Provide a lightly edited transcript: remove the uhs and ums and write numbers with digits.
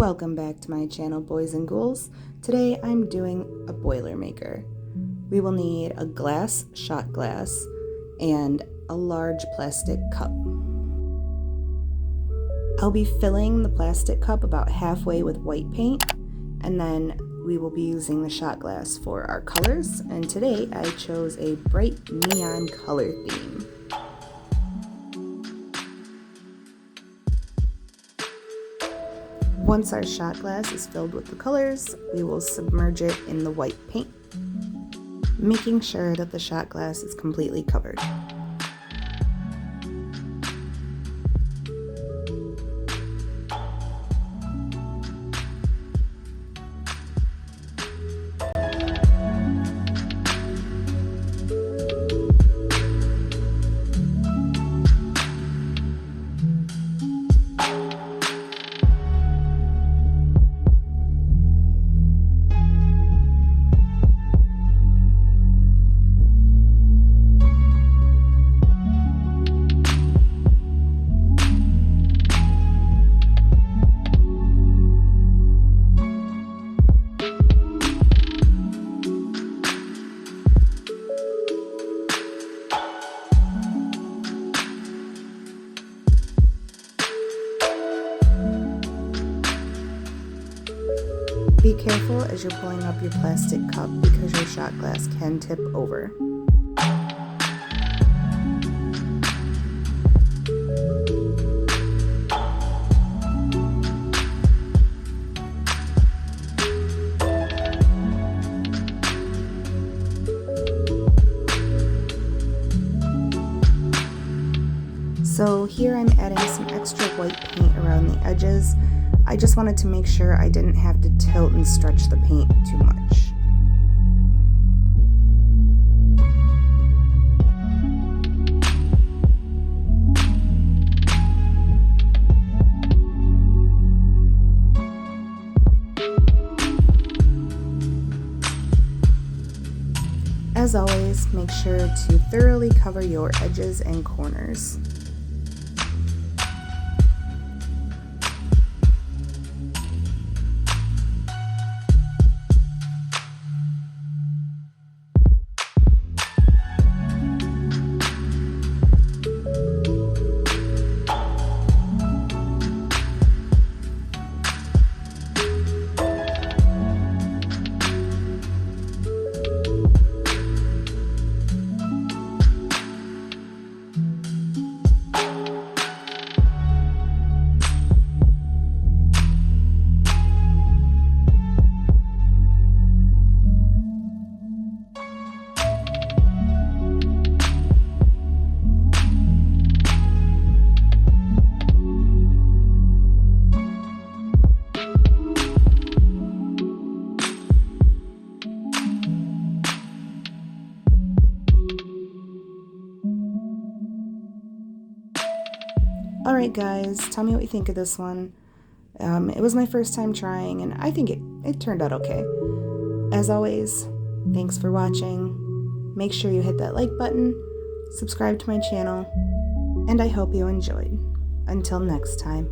Welcome back to my channel, Boys and Ghouls. Today I'm doing a Boilermaker. We will need a glass shot glass and a large plastic cup. I'll be filling the plastic cup about halfway with white paint, and then we will be using the shot glass for our colors, and today I chose a bright neon color theme. Once our shot glass is filled with the colors, we will submerge it in the white paint, making sure that the shot glass is completely covered. Be careful as you're pulling up your plastic cup because your shot glass can tip over. So here I'm adding some extra white paint around the edges. I just wanted to make sure I didn't have to tilt and stretch the paint too much. As always, make sure to thoroughly cover your edges and corners. Alright guys, tell me what you think of this one. It was my first time trying, and I think it turned out okay. As always, thanks for watching. Make sure you hit that like button, subscribe to my channel, and I hope you enjoyed. Until next time.